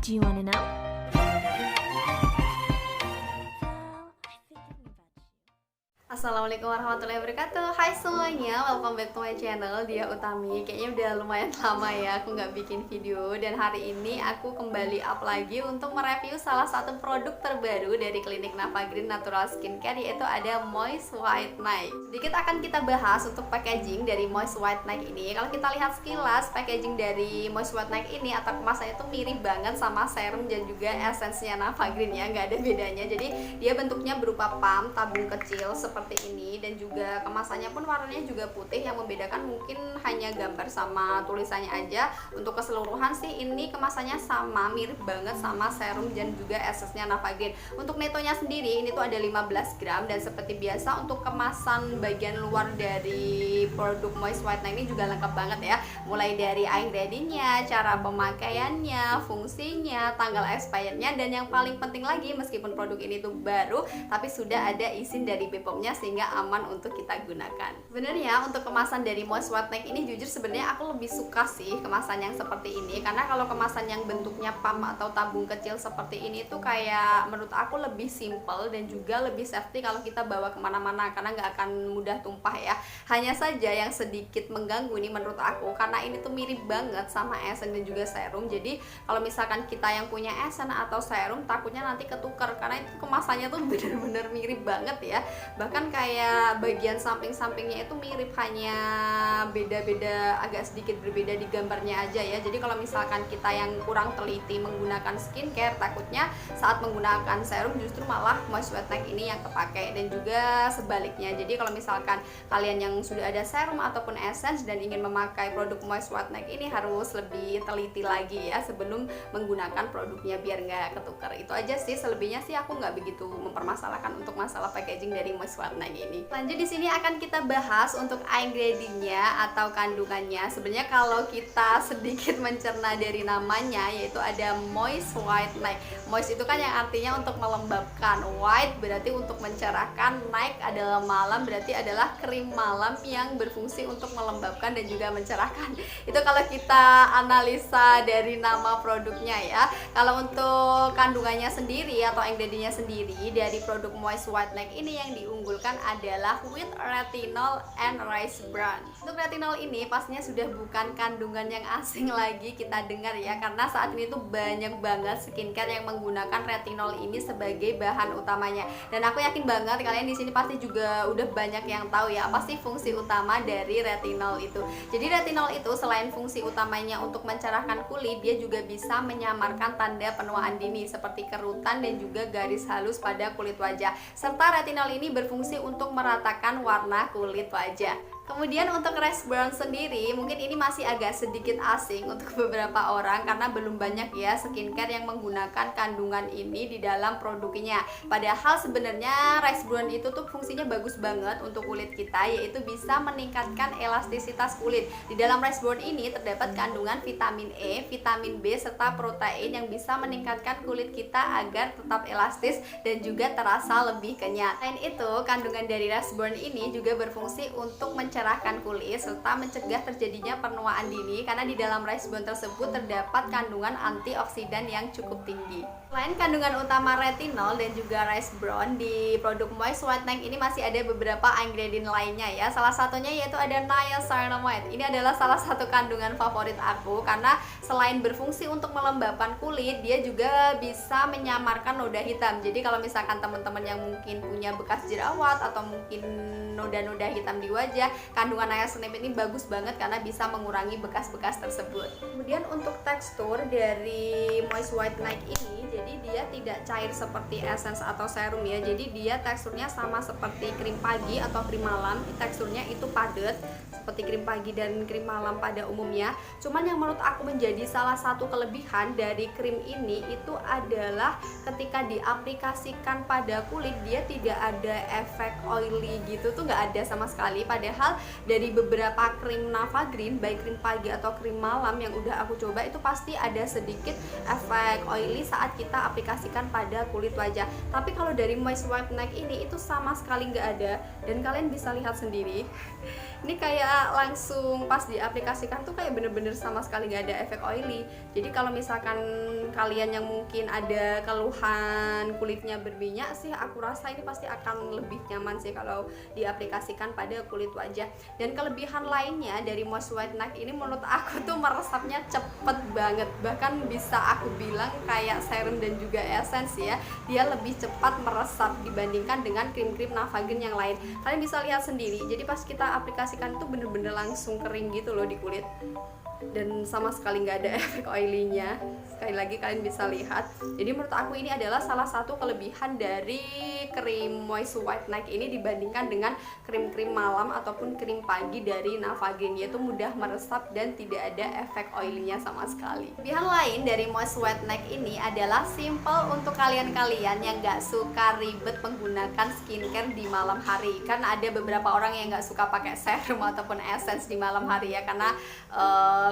Do you wanna know? Assalamualaikum warahmatullahi wabarakatuh. Hai semuanya, welcome back to my channel Dia Utami. Kayaknya udah lumayan lama ya aku nggak bikin video, dan hari ini aku kembali up lagi untuk mereview salah satu produk terbaru dari klinik Nava Green Natural Skincare, yaitu ada Moist White Night. Sedikit akan kita bahas untuk packaging dari Moist White Night ini. Kalau kita lihat sekilas packaging dari Moist White Night ini atau kemasannya tuh mirip banget sama serum dan juga esensnya Nava Green ya, nggak ada bedanya. Jadi dia bentuknya berupa pump tabung kecil seperti ini, dan juga kemasannya pun warnanya juga putih. Yang membedakan mungkin hanya gambar sama tulisannya aja. Untuk keseluruhan sih ini kemasannya sama, mirip banget sama serum dan juga esensnya Nava Green. Untuk netonya sendiri ini tuh ada 15 gram, dan seperti biasa untuk kemasan bagian luar dari produk Moist White Night ini juga lengkap banget ya, mulai dari ingredient-nya, cara pemakaiannya, fungsinya, tanggal expirednya, dan yang paling penting lagi, meskipun produk ini tuh baru tapi sudah ada izin dari BPOM-nya sehingga aman untuk kita gunakan. Sebenarnya untuk kemasan dari Moist White Night ini jujur sebenarnya aku lebih suka sih kemasan yang seperti ini, karena kalau kemasan yang bentuknya pump atau tabung kecil seperti ini tuh kayak menurut aku lebih simple dan juga lebih safety kalau kita bawa kemana-mana, karena nggak akan mudah tumpah ya. Hanya saja yang sedikit mengganggu ini menurut aku, karena ini tuh mirip banget sama essence dan juga serum. Jadi kalau misalkan kita yang punya essence atau serum, takutnya nanti ketukar karena itu kemasannya tuh bener-bener mirip banget ya. Bahkan kayak bagian samping-sampingnya itu mirip, hanya beda-beda, agak sedikit berbeda di gambarnya aja ya. Jadi kalau misalkan kita yang kurang teliti menggunakan skincare, takutnya saat menggunakan serum justru malah Moist White Night ini yang kepake, dan juga sebaliknya. Jadi kalau misalkan kalian yang sudah ada serum ataupun essence dan ingin memakai produk Moist White Night ini, harus lebih teliti lagi ya sebelum menggunakan produknya biar nggak ketukar. Itu aja sih, selebihnya sih aku nggak begitu mempermasalahkan untuk masalah packaging dari Moist White Night ini. Lanjut, di sini akan kita bahas untuk ingredient-nya atau kandungannya. Sebenarnya kalau kita sedikit mencerna dari namanya, yaitu ada Moist White Night. Moist itu kan yang artinya untuk melembabkan, white berarti untuk mencerahkan, night adalah malam, berarti adalah krim malam yang berfungsi untuk melembabkan dan juga mencerahkan. Itu kalau kita analisa dari nama produknya ya. Kalau untuk kandungannya sendiri atau ingredientnya sendiri dari produk Moist White Night ini, yang diunggulkan adalah with retinol and rice bran. Untuk retinol ini pastinya sudah bukan kandungan yang asing lagi kita dengar ya, karena saat ini tuh banyak banget skincare yang menggunakan retinol ini sebagai bahan utamanya. Dan aku yakin banget kalian di sini pasti juga udah banyak yang tahu ya apa sih fungsi utama dari retinol itu. Jadi retinol itu selain fungsi utamanya untuk mencerahkan kulit, dia juga bisa menyamarkan tanda penuaan dini seperti kerutan dan juga garis halus pada kulit wajah. Serta retinol ini berfungsi untuk meratakan warna kulit wajah. Kemudian untuk rice brown sendiri, mungkin ini masih agak sedikit asing untuk beberapa orang karena belum banyak ya skincare yang menggunakan kandungan ini di dalam produknya. Padahal sebenarnya rice brown itu tuh fungsinya bagus banget untuk kulit kita, yaitu bisa meningkatkan elastisitas kulit. Di dalam rice brown ini terdapat kandungan vitamin E, vitamin B, serta protein yang bisa meningkatkan kulit kita agar tetap elastis dan juga terasa lebih kenyal. Selain itu, kandungan dari rice brown ini juga berfungsi untuk mencerahkan kulit serta mencegah terjadinya penuaan dini, karena di dalam rice brown tersebut terdapat kandungan antioksidan yang cukup tinggi. Selain kandungan utama retinol dan juga rice brown, di produk Moist White Night ini masih ada beberapa ingredient lainnya ya. Salah satunya yaitu ada niacinamide. Ini adalah salah satu kandungan favorit aku, karena selain berfungsi untuk melembabkan kulit, dia juga bisa menyamarkan noda hitam. Jadi kalau misalkan teman-teman yang mungkin punya bekas jerawat atau mungkin noda-noda hitam di wajah, kandungan niacinamide ini bagus banget karena bisa mengurangi bekas-bekas tersebut. Kemudian untuk tekstur dari Moist White Night ini, jadi dia tidak cair seperti essence atau serum ya. Jadi dia teksturnya sama seperti krim pagi atau krim malam. Teksturnya itu padat seperti krim pagi dan krim malam pada umumnya. Cuman yang menurut aku menjadi salah satu kelebihan dari krim ini itu adalah ketika diaplikasikan pada kulit, dia tidak ada efek oily gitu tuh, nggak ada sama sekali. Padahal dari beberapa krim Nava Green, baik krim pagi atau krim malam yang udah aku coba, itu pasti ada sedikit efek oily saat kita aplikasikan pada kulit wajah. Tapi kalau dari Moist White Night ini itu sama sekali nggak ada, dan kalian bisa lihat sendiri Ini kayak langsung pas diaplikasikan tuh kayak bener-bener sama sekali nggak ada efek oily. Jadi kalau misalkan kalian yang mungkin ada keluhan kulitnya berminyak sih, aku rasa ini pasti akan lebih nyaman sih kalau diaplikasikan pada kulit wajah. Dan kelebihan lainnya dari Moist White Night ini menurut aku tuh meresapnya cepet banget, bahkan bisa aku bilang kayak serum dan juga essence ya, dia lebih cepat meresap dibandingkan dengan krim-krim Navagen yang lain. Kalian bisa lihat sendiri, jadi pas kita aplikasikan tuh bener-bener langsung kering gitu loh di kulit, dan sama sekali nggak ada efek oily-nya. Sekali lagi kalian bisa lihat. Jadi menurut aku ini adalah salah satu kelebihan dari krim Moist White Night ini dibandingkan dengan krim-krim malam ataupun krim pagi dari Navagen, yaitu mudah meresap dan tidak ada efek oily-nya sama sekali. Kelebihan lain dari Moist White Night ini adalah simple untuk kalian-kalian yang nggak suka ribet menggunakan skincare di malam hari. Kan ada beberapa orang yang nggak suka pakai serum ataupun essence di malam hari ya, karena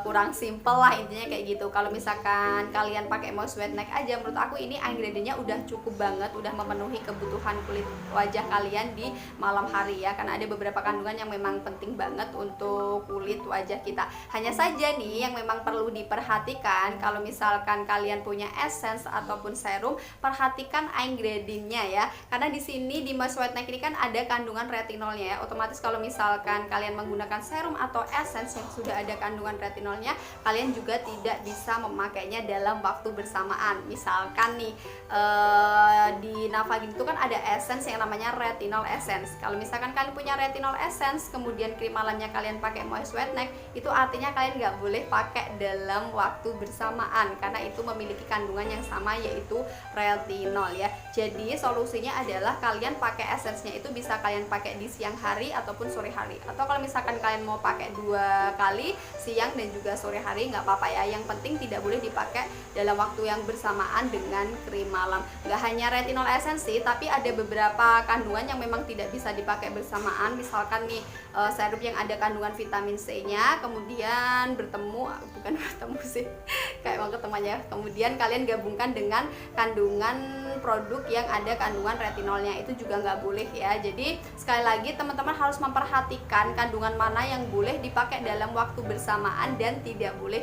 kurang simple lah intinya kayak gitu. Kalau misalkan kalian pakai Moist White Night aja, menurut aku ini ingredientnya udah cukup banget, udah memenuhi kebutuhan kulit wajah kalian di malam hari ya, karena ada beberapa kandungan yang memang penting banget untuk kulit wajah kita. Hanya saja nih yang memang perlu diperhatikan, kalau misalkan kalian punya essence ataupun serum, perhatikan ingredientnya ya, karena di sini di Moist White Night ini kan ada kandungan retinolnya ya. Otomatis kalau misalkan kalian menggunakan serum atau essence yang sudah ada kandungan retinolnya, kalian juga tidak bisa memakainya dalam waktu bersamaan. Misalkan nih di Navagen itu kan ada essence yang namanya retinol essence. Kalau misalkan kalian punya retinol essence, kemudian krim malamnya kalian pakai Moist White Night, itu artinya kalian nggak boleh pakai dalam waktu bersamaan karena itu memiliki kandungan yang sama, yaitu retinol ya. Jadi solusinya adalah kalian pakai essence-nya itu bisa kalian pakai di siang hari ataupun sore hari, atau kalau misalkan kalian mau pakai 2 kali, siang dan juga sore hari, nggak apa-apa ya. Yang penting tidak boleh dipakai dalam waktu yang bersamaan dengan krim malam. Nggak hanya retinol essence sih, tapi ada beberapa kandungan yang memang tidak bisa dipakai bersamaan. Misalkan nih serum yang ada kandungan vitamin C-nya, kemudian bukan bertemu sih, kayak mau ketemunya, kemudian kalian gabungkan dengan kandungan produk yang ada kandungan retinolnya, itu juga nggak boleh ya. Jadi sekali lagi teman-teman harus memperhatikan kandungan mana yang boleh dipakai dalam waktu bersamaan dan tidak boleh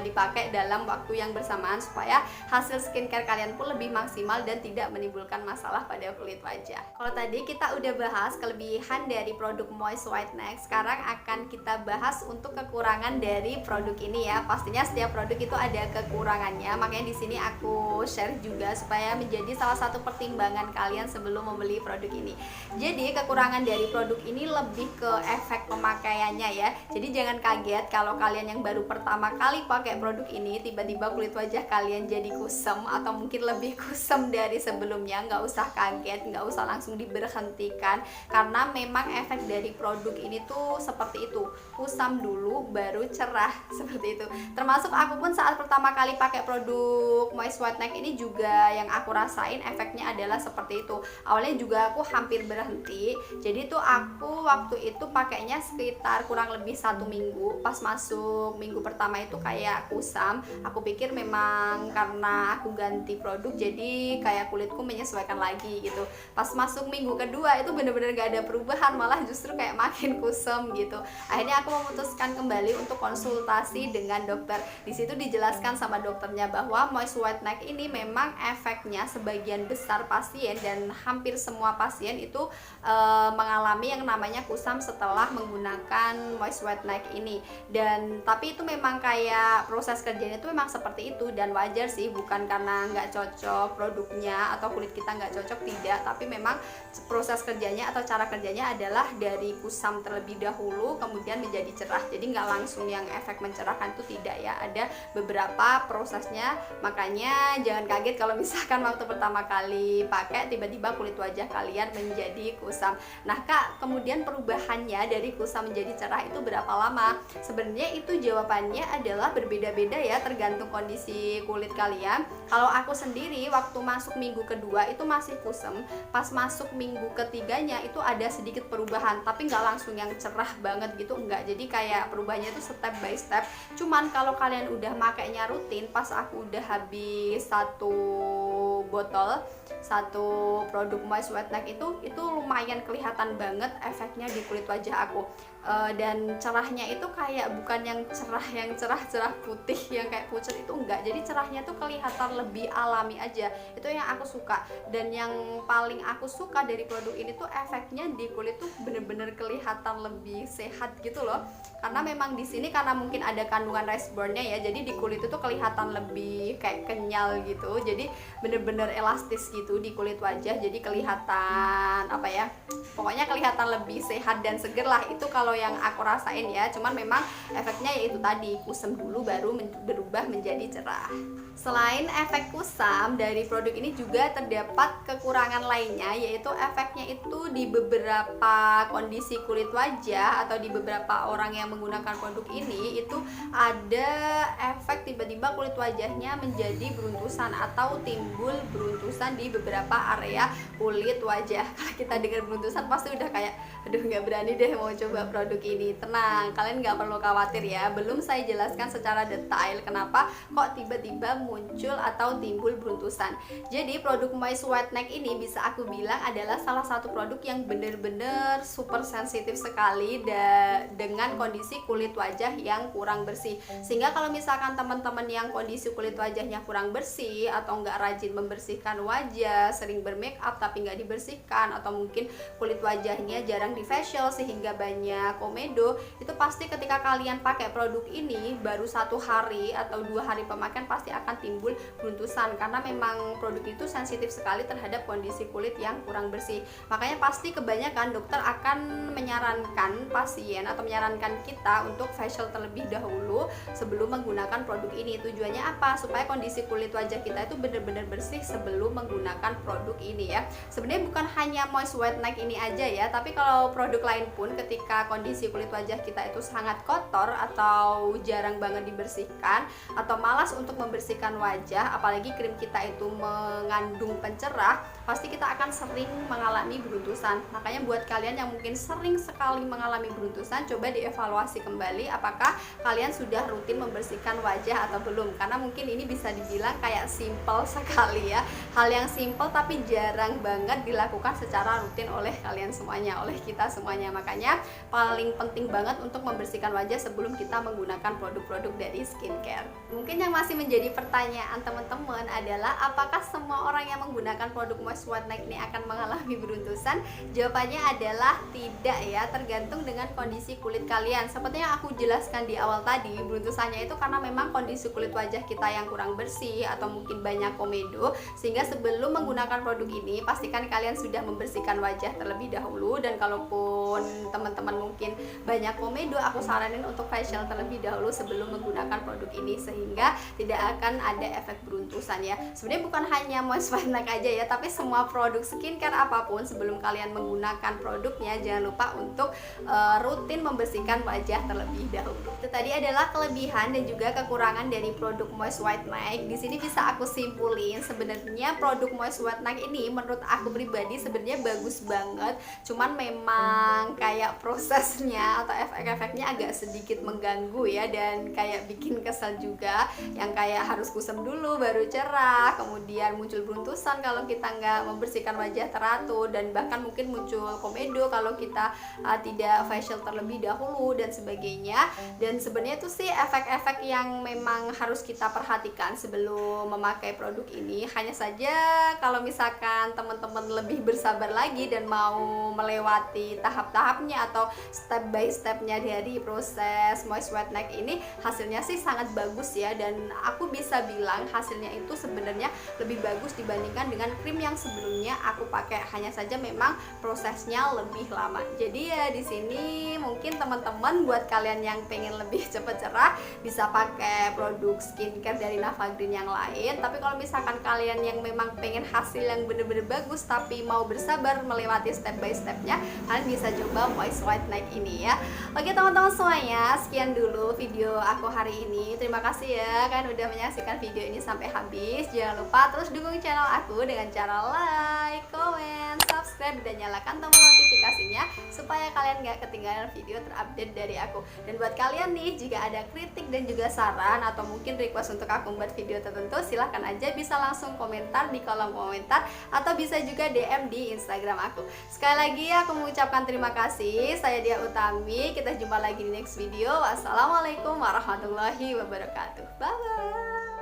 dipakai dalam waktu yang bersamaan, supaya hasil skincare kalian pun lebih maksimal dan tidak menimbulkan masalah pada kulit wajah. Kalau tadi kita udah bahas kelebihan dari produk Moist White Night, sekarang akan kita bahas untuk kekurangan dari produk ini ya. Pastinya setiap produk itu ada kekurangannya, makanya di sini aku share juga supaya menjadi salah satu pertimbangan kalian sebelum membeli produk ini. Jadi kekurangan dari produk ini lebih ke efek pemakaiannya ya. Jadi jangan kaget kalau kalian yang baru pertama kali pakai produk ini tiba-tiba kulit wajah kalian jadi kusam atau mungkin lebih kusam dari sebelumnya. Nggak usah kaget, nggak usah langsung diberhentikan, karena memang efek dari produk ini tuh seperti itu, kusam dulu baru cerah seperti itu. Termasuk aku pun saat pertama kali pakai produk Moist White Night ini juga yang aku rasain efeknya adalah seperti itu. Awalnya juga aku hampir berhenti, jadi tuh aku waktu itu pakainya sekitar kurang lebih 1 minggu. Pas masuk minggu pertama itu kayak kusam, aku pikir memang karena aku ganti produk jadi kayak kulitku menyesuaikan lagi gitu. Pas masuk minggu kedua itu bener-bener gak ada perubahan, malah justru kayak makin kusam gitu. Akhirnya aku memutuskan kembali untuk konsultasi dengan dokter. Di situ dijelaskan sama dokternya bahwa Moist White Night ini memang efeknya sebagian besar pasien dan hampir semua pasien itu mengalami yang namanya kusam setelah menggunakan Moist White Night ini. Dan tapi itu memang kayak proses kerjanya itu memang seperti itu, dan wajar sih, bukan karena nggak cocok produknya atau kulit kita nggak cocok, tidak, tapi memang proses kerjanya atau cara kerjanya adalah dari kusam terlebih dahulu kemudian menjadi cerah. Jadi nggak langsung yang efek mencerahkan itu, tidak ya, ada beberapa prosesnya. Makanya jangan kaget kalau misalkan waktu pertama kali pakai tiba-tiba kulit wajah kalian menjadi kusam. Nah kak, kemudian perubahannya dari kusam menjadi cerah itu berapa lama? Sebenarnya itu jawabannya adalah berbeda-beda ya, tergantung kondisi kulit kalian. Kalau aku sendiri waktu masuk minggu kedua itu masih kusam, pas masuk minggu ketiganya itu ada sedikit perubahan, tapi nggak langsung yang cerah banget gitu, enggak. Jadi kayak perubahannya itu step by step. Cuman kalau kalian udah makainya rutin, pas aku udah habis satu produk Moist White Night itu lumayan kelihatan banget efeknya di kulit wajah aku. dan cerahnya itu kayak bukan yang cerah putih yang kayak pucat, itu enggak. Jadi cerahnya tuh kelihatan lebih alami aja, itu yang aku suka. Dan yang paling aku suka dari produk ini tuh efeknya di kulit tuh bener-bener kelihatan lebih sehat gitu loh, karena memang di sini karena mungkin ada kandungan rice bran-nya ya, jadi di kulit itu tuh kelihatan lebih kayak kenyal gitu, jadi bener-bener elastis gitu di kulit wajah, jadi kelihatan apa ya, pokoknya kelihatan lebih sehat dan seger lah. Itu kalau yang aku rasain ya, cuman memang efeknya yaitu tadi, kusam dulu baru berubah menjadi cerah. Selain efek kusam, dari produk ini juga terdapat kekurangan lainnya, yaitu efeknya itu di beberapa kondisi kulit wajah atau di beberapa orang yang menggunakan produk ini itu ada efek tiba-tiba kulit wajahnya menjadi beruntusan atau timbul beruntusan di beberapa area kulit wajah. Kalau kita dengar beruntusan pasti udah kayak aduh nggak berani deh mau coba produk ini. Tenang, kalian nggak perlu khawatir ya, belum saya jelaskan secara detail kenapa kok tiba-tiba muncul atau timbul beruntusan. Jadi produk Moist White Neck ini bisa aku bilang adalah salah satu produk yang bener-bener super sensitif sekali dengan kondisi kulit wajah yang kurang bersih. Sehingga kalau misalkan teman-teman yang kondisi kulit wajahnya kurang bersih atau nggak rajin membersihkan wajah, sering bermake up tapi nggak dibersihkan, atau mungkin kulit wajahnya jarang di facial sehingga banyak komedo, itu pasti ketika kalian pakai produk ini baru 1 hari atau 2 hari pemakaian pasti akan timbul beruntusan, karena memang produk itu sensitif sekali terhadap kondisi kulit yang kurang bersih. Makanya pasti kebanyakan dokter akan menyarankan pasien atau menyarankan kita untuk facial terlebih dahulu sebelum menggunakan produk ini. Tujuannya apa? Supaya kondisi kulit wajah kita itu benar-benar bersih sebelum menggunakan produk ini ya. Sebenarnya bukan hanya Moist White Neck ini aja ya, tapi kalau produk lain pun ketika kondisi kulit wajah kita itu sangat kotor atau jarang banget dibersihkan atau malas untuk membersihkan wajah, apalagi krim kita itu mengandung pencerah, pasti kita akan sering mengalami beruntusan. Makanya buat kalian yang mungkin sering sekali mengalami beruntusan, coba dievaluasi kembali apakah kalian sudah rutin membersihkan wajah atau belum, karena mungkin ini bisa dibilang kayak simple sekali ya, hal yang simple tapi jarang banget dilakukan secara rutin oleh kalian semuanya, oleh kita semuanya. Makanya paling penting banget untuk membersihkan wajah sebelum kita menggunakan produk-produk dari skincare. Mungkin yang masih menjadi pertanyaan teman-teman adalah apakah semua orang yang menggunakan produk Moist White Neck ini akan mengalami beruntusan? Jawabannya adalah tidak ya, tergantung dengan kondisi kulit kalian. Seperti yang aku jelaskan di awal tadi, beruntusannya itu karena memang kondisi kulit wajah kita yang kurang bersih atau mungkin banyak komedo, sehingga sebelum menggunakan produk ini pastikan kalian sudah membersihkan wajah terlebih dahulu. Dan kalaupun teman-teman mungkin banyak komedo, aku saranin untuk facial terlebih dahulu sebelum menggunakan produk ini sehingga tidak akan ada efek beruntusan ya. Sebenarnya bukan hanya Moist White Neck aja ya, tapi semua produk skincare apapun sebelum kalian menggunakan produknya jangan lupa untuk rutin membersihkan wajah terlebih dahulu. Itu tadi adalah kelebihan dan juga kekurangan dari produk Moist White Neck. Di sini bisa aku simpulin sebenarnya produk Moist White Neck ini menurut aku pribadi sebenarnya bagus banget, cuman memang kayak prosesnya atau efek-efeknya agak sedikit mengganggu ya, dan kayak bikin kesel juga, yang kayak harus kusam dulu baru cerah, kemudian muncul beruntusan kalau kita nggak membersihkan wajah teratur, dan bahkan mungkin muncul komedo kalau kita tidak facial terlebih dahulu dan sebagainya. Dan sebenarnya itu sih efek-efek yang memang harus kita perhatikan sebelum memakai produk ini. Hanya saja kalau misalkan teman-teman lebih bersabar lagi dan mau melewati tahap-tahapnya atau step by stepnya dari proses Moist White Neck ini, hasilnya sih sangat bagus ya, dan aku bisa bilang hasilnya itu sebenarnya lebih bagus dibandingkan dengan krim yang sebelumnya aku pakai. Hanya saja memang prosesnya lebih lama. Jadi ya di sini mungkin teman-teman buat kalian yang pengen lebih cepet cerah bisa pakai produk skincare dari Nava Green yang lain. Tapi kalau misalkan kalian yang memang pengen hasil yang bener-bener bagus tapi mau bersabar melewati step by stepnya, kalian bisa coba Moist White Neck ini ya. Oke teman-teman semuanya, sekian dulu video aku hari ini. Terima kasih ya kalian udah menyaksikan menonton video ini sampai habis. Jangan lupa terus dukung channel aku dengan cara like, comment, subscribe, dan nyalakan tombol notifikasinya supaya kalian gak ketinggalan video terupdate dari aku. Dan buat kalian nih, jika ada kritik dan juga saran atau mungkin request untuk aku membuat video tertentu, silahkan aja bisa langsung komentar di kolom komentar atau bisa juga DM di Instagram aku. Sekali lagi aku mengucapkan terima kasih. Saya Dia Utami. Kita jumpa lagi di next video. Wassalamualaikum warahmatullahi wabarakatuh. Bye bye.